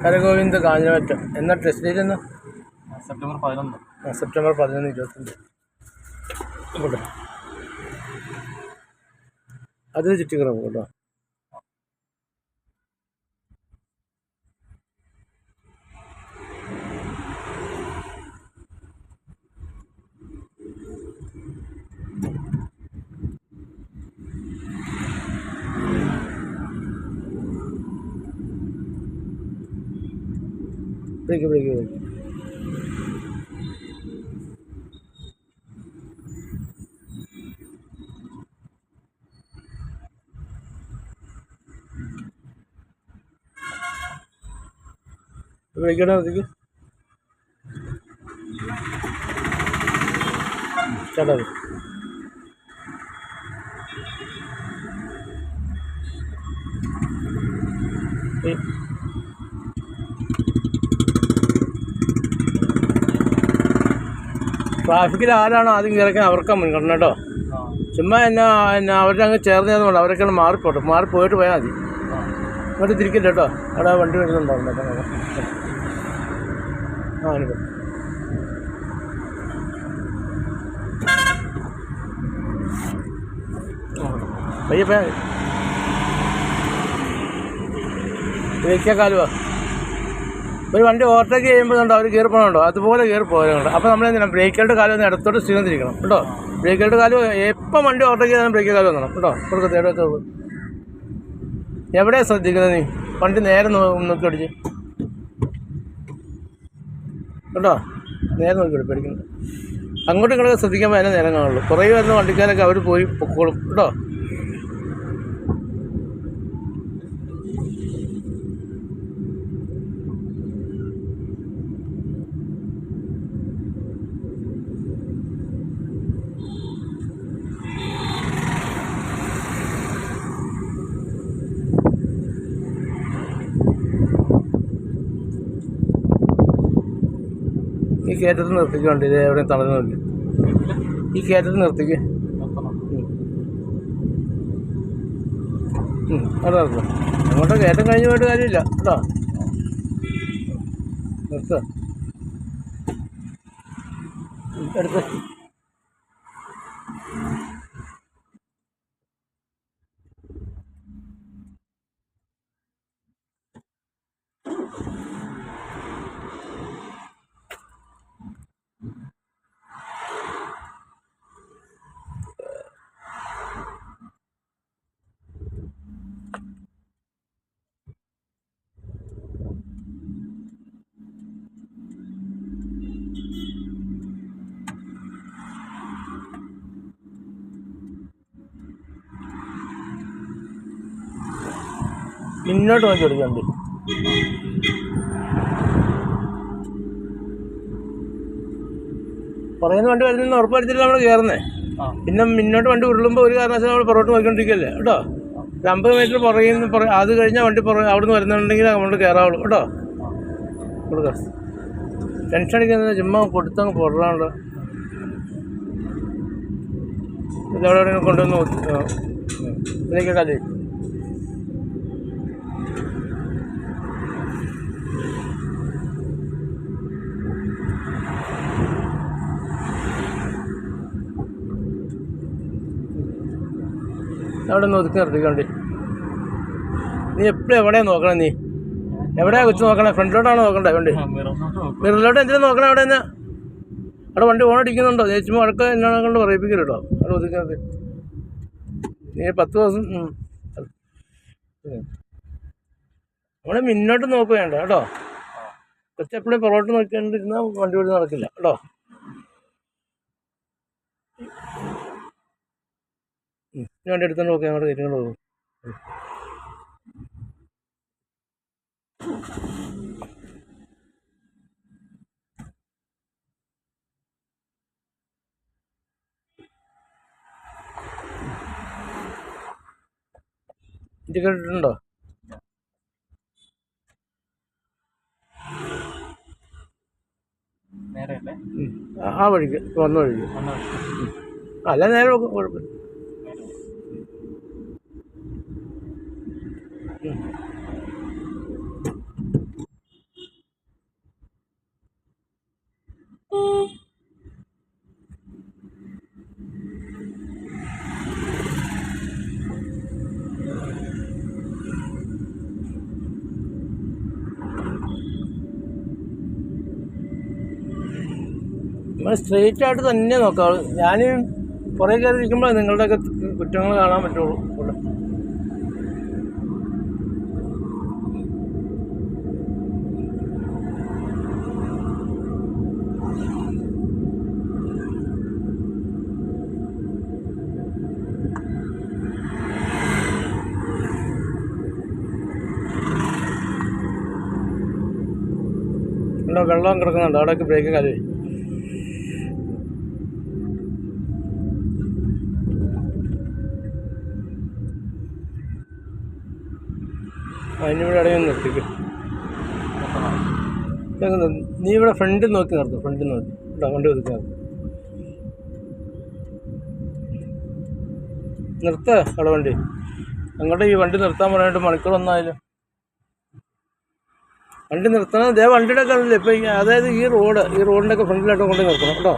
ഹരഗോവിന്ദ് കാഞ്ഞിരമറ്റം. എന്നാ test date എന്നാ? September 11. September 11, 25. കേട്ടോ, അതിന് ചുറ്റിക്കിറങ്ങും കേട്ടോ. വിളിക്കും. വിളിക്കണോ അതിക്ക് ചേട്ടാ? ട്രാഫിക്കിൽ ആരാണോ ആദ്യം കയറിക്കാൻ അവർക്കാ മുൻഗണന കേട്ടോ. ചുമ്മാ എന്നാ അവരുടെ അങ്ങ് ചേർന്നതുകൊണ്ട് അവരൊക്കെ മാറിപ്പോട്ടെ, മാറിപ്പോയിട്ട് പോയാൽ മതി. ഇങ്ങോട്ട് തിരിക്കില്ല കേട്ടോ, അവിടെ വണ്ടി വരുന്നുണ്ടാവും. അനുഭവം പയ്യെ പോയാൽ മതി. ബ്രേക്കാലുവാ ഒരു വണ്ടി ഓവർടേക്ക് ചെയ്യുമ്പോഴുണ്ടോ അവർ കയറി പോകണുണ്ടോ, അതുപോലെ കയറി പോകാനുണ്ട്. അപ്പോൾ നമ്മളെന്തിനാ ബ്രേക്കുകളുടെ കാലം ഒന്ന് ഇടത്തോട്ട് സ്ഥിരത്തിരിക്കണം കേട്ടോ. ബ്രേക്കുകളുടെ കാലം എപ്പോൾ വണ്ടി ഓവർടേക്ക് ചെയ്താലും ബ്രേക്ക് കാലം വരണം കേട്ടോ. കൊടുക്കത്തെ എവിടെയാണ് ശ്രദ്ധിക്കുന്നത് നീ? വണ്ടി നേരെ നോക്കി അടിച്ച് കേട്ടോ, നേരെ നോക്കി പേടിക്കുന്നത്. അങ്ങോട്ടും ഇങ്ങോട്ടൊക്കെ ശ്രദ്ധിക്കുമ്പോൾ അതിനെ നേരം കാണുള്ളൂ. കുറേ വരുന്ന വണ്ടിക്കാരൊക്കെ അവർ പോയി പൊക്കോളും കേട്ടോ. ഈ കയറ്റത്തിൽ നിർത്തിക്കുന്നുണ്ട്, ഇത് എവിടെയും തളർന്നില്ല. ഈ കയറ്റത്തിൽ നിർത്തിക്ക്, അവിടെ നിർത്തുക. അങ്ങോട്ട് കയറ്റം കഴിഞ്ഞ് പോയിട്ട് കാര്യമില്ല കേട്ടോ. നിർത്തുക, എടുത്ത് പിന്നോട്ട് നോക്കി എടുക്കണ്ട്. പറയുന്ന വണ്ടി വരുന്ന ഉറപ്പുവരുത്തില്ല നമ്മൾ കയറുന്നേ. പിന്നെ മുന്നോട്ട് വണ്ടി ഉരുളുമ്പോൾ ഒരു കാരണവശാലും നമ്മൾ പുറകോട്ട് നോക്കിക്കൊണ്ടിരിക്കുകയല്ലേ കേട്ടോ. ഒരു 50 മീറ്റർ പുറകിൽ അത് കഴിഞ്ഞാൽ വണ്ടി അവിടെ നിന്ന് വരുന്നുണ്ടെങ്കിൽ അങ്ങോട്ട് കയറാവുള്ളൂ കേട്ടോ. കൊടുക്ക, ടെൻഷൻ അടിക്കുന്നത് ചുമ്മാ കൊടുത്തങ്ങ് പുറത്താണല്ലോ. ഇതവിടെ കൊണ്ടുവന്ന് ഇതിലേക്ക് കല്ല് അവിടെ നിന്ന് ഒതുക്കി നിർത്തിക്കണ്ടി. നീ എപ്പോഴും എവിടെയാണ് നോക്കണം? നീ എവിടെയാണ് വെച്ച് നോക്കണേ? ഫ്രണ്ടിലോട്ടാണ് നോക്കണ്ടേ വണ്ടി? മിററിലോട്ട് എന്തിനാ നോക്കണേ? അവിടെ തന്നെ അവിടെ വണ്ടി ഓണടിക്കുന്നുണ്ടോ? ചേച്ചുമ്പോൾ അടക്കം എന്നാണ് കൊണ്ട് പറയിപ്പിക്കില്ല കേട്ടോ. അവിടെ ഒതുക്കി നിർത്തി. നീ 10 ദിവസം നമ്മളെ മുന്നോട്ട് നോക്കുക വേണ്ട കേട്ടോ. കുറച്ചെപ്പോഴും പുറകോട്ട് നോക്കിക്കൊണ്ടിരുന്നാൽ വണ്ടി ഓടി നടക്കില്ല കേട്ടോ. വണ്ടി എടുത്തോണ്ട് നോക്കി അങ്ങോട്ട് കയറ്റിക്കൊണ്ട് പോകും. ടിക്കറ്റ് ഇട്ടിട്ടുണ്ടോ? ആ വഴിക്ക് വന്ന വഴിക്ക് അല്ല, നേരെ കുഴപ്പമില്ല. നമ്മൾ സ്ട്രെയിറ്റ് ആയിട്ട് തന്നെ നോക്കാം. ഞാൻ കുറേ കയറി ഇരിക്കുമ്പോൾ നിങ്ങളുടെയൊക്കെ കുറ്റങ്ങൾ കാണാൻ പറ്റുള്ളൂ ഇവിടെ. ഉണ്ടോ വെള്ളം കിടക്കുന്നുണ്ട് അവിടെയൊക്കെ ബ്രേക്ക് കാലേ. അതിനിവിടെ ഇടയിൽ നിർത്തിക്കും. നീ ഇവിടെ ഫ്രണ്ടിൽ നോക്കി നിർത്തും. ഫ്രണ്ടിൽ നോക്കി ഇവിടെ വണ്ടി ഒതുക്കി നിർത്ത അവിടെ വണ്ടി. അങ്ങോട്ട് ഈ വണ്ടി നിർത്താൻ പറയാനായിട്ട് മണിക്കൂർ ഒന്നായാലും വണ്ടി നിർത്തണം. വണ്ടിയുടെ ഒക്കെ ഇപ്പം അതായത് ഈ റോഡിൻ്റെ ഒക്കെ ഫ്രണ്ടിലായിട്ട് കൊണ്ട് നിർത്തണം കേട്ടോ.